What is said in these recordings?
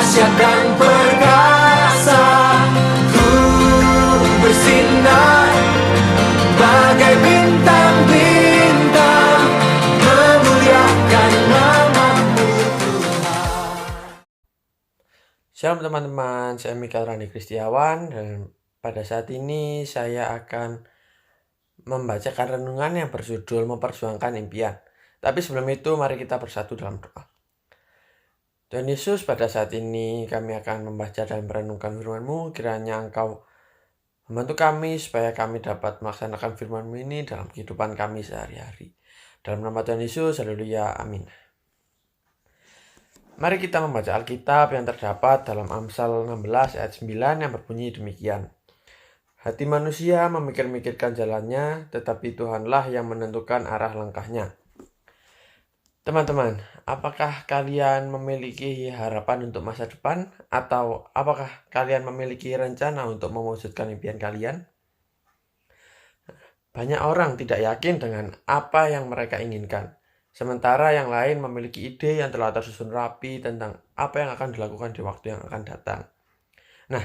dahsyat dan perkasa. Ku bersinar bagai bintang-bintang, memuliakan nama-Mu Tuhan. Shalom teman-teman, saya Mikael Randi Kristiawan dan pada saat ini saya akan membacakan renungan yang berjudul Memperjuangkan Impian. Tapi sebelum itu mari kita bersatu dalam doa. Tuhan Yesus, pada saat ini kami akan membaca dan merenungkan firman-Mu. Kiranya Engkau membantu kami supaya kami dapat melaksanakan firman-Mu ini dalam kehidupan kami sehari-hari. Dalam nama Tuhan Yesus, haleluya, amin. Mari kita membaca Alkitab yang terdapat dalam Amsal 16 ayat 9 yang berbunyi demikian. Hati manusia memikir-mikirkan jalannya, tetapi Tuhanlah yang menentukan arah langkahnya. Teman-teman, apakah kalian memiliki harapan untuk masa depan? Atau apakah kalian memiliki rencana untuk mewujudkan impian kalian? Banyak orang tidak yakin dengan apa yang mereka inginkan. Sementara yang lain memiliki ide yang telah tersusun rapi tentang apa yang akan dilakukan di waktu yang akan datang. Nah,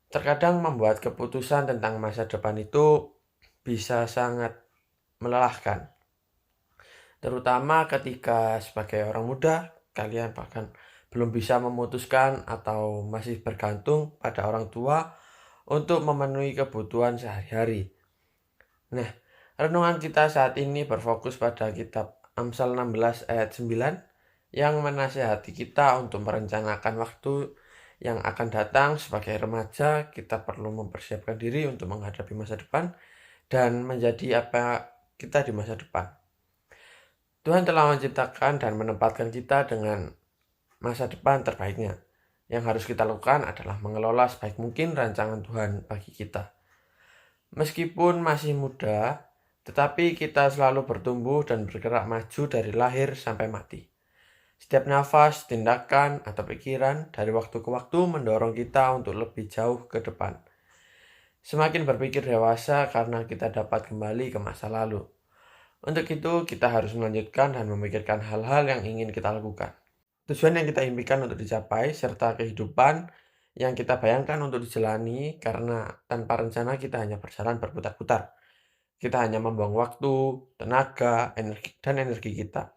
terkadang membuat keputusan tentang masa depan itu bisa sangat melelahkan. Terutama ketika sebagai orang muda, kalian bahkan belum bisa memutuskan atau masih bergantung pada orang tua untuk memenuhi kebutuhan sehari-hari. Nah, renungan kita saat ini berfokus pada kitab Amsal 16 ayat 9 yang menasihati kita untuk merencanakan waktu yang akan datang. Sebagai remaja, kita perlu mempersiapkan diri untuk menghadapi masa depan dan menjadi apa kita di masa depan. Tuhan telah menciptakan dan menempatkan kita dengan masa depan terbaiknya. Yang harus kita lakukan adalah mengelola sebaik mungkin rancangan Tuhan bagi kita. Meskipun masih muda, tetapi kita selalu bertumbuh dan bergerak maju dari lahir sampai mati. Setiap nafas, tindakan, atau pikiran dari waktu ke waktu mendorong kita untuk lebih jauh ke depan. Semakin berpikir dewasa karena kita dapat kembali ke masa lalu. Untuk itu, kita harus melanjutkan dan memikirkan hal-hal yang ingin kita lakukan. Tujuan yang kita impikan untuk dicapai, serta kehidupan yang kita bayangkan untuk dijalani, karena tanpa rencana kita hanya berjalan berputar-putar. Kita hanya membuang waktu, tenaga, dan energi kita.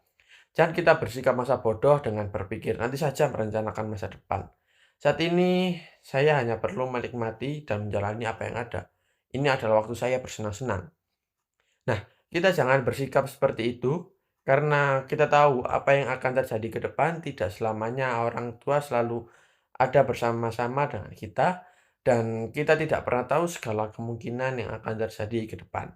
Jangan kita bersikap masa bodoh dengan berpikir nanti saja merencanakan masa depan. Saat ini saya hanya perlu menikmati dan menjalani apa yang ada. Ini adalah waktu saya bersenang-senang. Nah, kita jangan bersikap seperti itu karena kita tahu apa yang akan terjadi ke depan. Tidak selamanya orang tua selalu ada bersama-sama dengan kita dan kita tidak pernah tahu segala kemungkinan yang akan terjadi ke depan.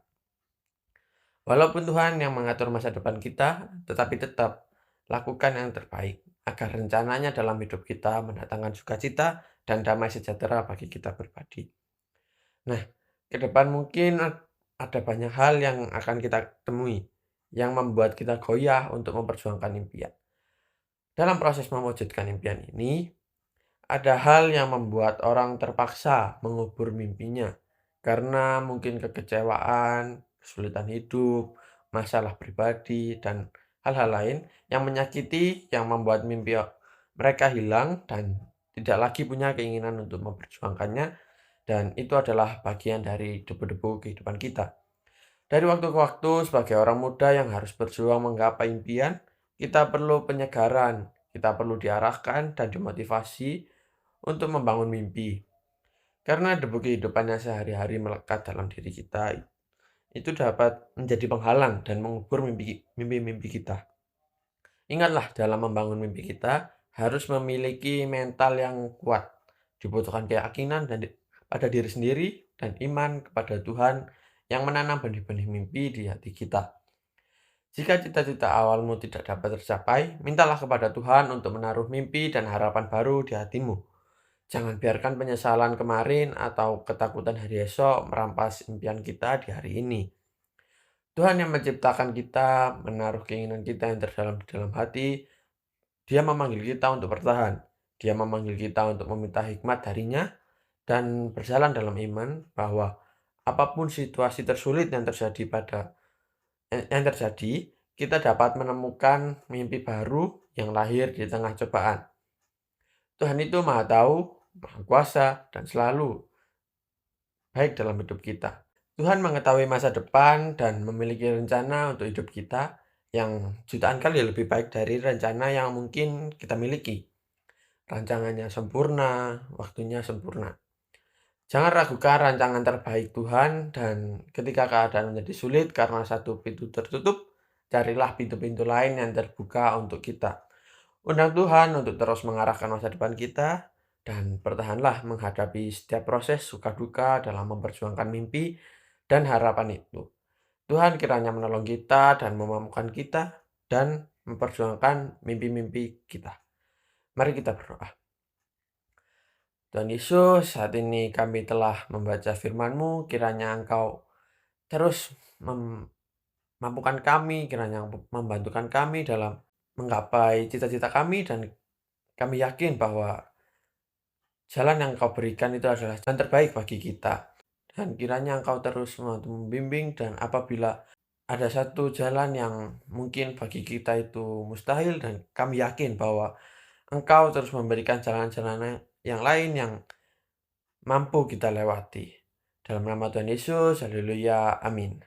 Walaupun Tuhan yang mengatur masa depan kita, tetapi tetap lakukan yang terbaik agar rencananya dalam hidup kita mendatangkan sukacita dan damai sejahtera bagi kita pribadi. Nah, ke depan mungkin ada banyak hal yang akan kita temui yang membuat kita goyah untuk memperjuangkan impian. Dalam proses mewujudkan impian ini, ada hal yang membuat orang terpaksa mengubur mimpinya karena mungkin kekecewaan, kesulitan hidup, masalah pribadi, dan hal-hal lain yang menyakiti yang membuat mimpi mereka hilang dan tidak lagi punya keinginan untuk memperjuangkannya, dan itu adalah bagian dari debu-debu kehidupan kita. Dari waktu ke waktu sebagai orang muda yang harus berjuang menggapai impian, kita perlu penyegaran, kita perlu diarahkan dan dimotivasi untuk membangun mimpi. Karena debu kehidupannya sehari-hari melekat dalam diri kita, itu dapat menjadi penghalang dan mengubur mimpi-mimpi kita. Ingatlah, dalam membangun mimpi kita harus memiliki mental yang kuat. Dibutuhkan keyakinan pada diri sendiri dan iman kepada Tuhan yang menanam benih-benih mimpi di hati kita. Jika cita-cita awalmu tidak dapat tercapai, mintalah kepada Tuhan untuk menaruh mimpi dan harapan baru di hatimu. Jangan biarkan penyesalan kemarin atau ketakutan hari esok merampas impian kita di hari ini. Tuhan yang menciptakan kita, menaruh keinginan kita yang terdalam di dalam hati. Dia memanggil kita untuk bertahan. Dia memanggil kita untuk meminta hikmat darinya dan berjalan dalam iman bahwa apapun situasi tersulit yang terjadi, kita dapat menemukan mimpi baru yang lahir di tengah cobaan. Tuhan itu Maha Tahu, Maha Kuasa, dan selalu baik dalam hidup kita. Tuhan mengetahui masa depan dan memiliki rencana untuk hidup kita yang jutaan kali lebih baik dari rencana yang mungkin kita miliki. Rancangannya sempurna, waktunya sempurna. Jangan ragukan rancangan terbaik Tuhan, dan ketika keadaan menjadi sulit karena satu pintu tertutup, carilah pintu-pintu lain yang terbuka untuk kita. Undang Tuhan untuk terus mengarahkan masa depan kita, dan bertahanlah menghadapi setiap proses suka duka dalam memperjuangkan mimpi dan harapan itu. Tuhan kiranya menolong kita dan memampukan kita dan memperjuangkan mimpi-mimpi kita. Mari kita berdoa. Tuhan Yesus, saat ini kami telah membaca firman-Mu, kiranya Engkau terus memampukan kami, kiranya membantukan kami dalam menggapai cita-cita kami, dan kami yakin bahwa jalan yang Engkau berikan itu adalah jalan terbaik bagi kita. Dan kiranya Engkau terus membimbing, dan apabila ada satu jalan yang mungkin bagi kita itu mustahil, dan kami yakin bahwa Engkau terus memberikan jalan-jalan yang lain yang mampu kita lewati. Dalam nama Tuhan Yesus, haleluya, amin.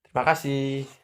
Terima kasih.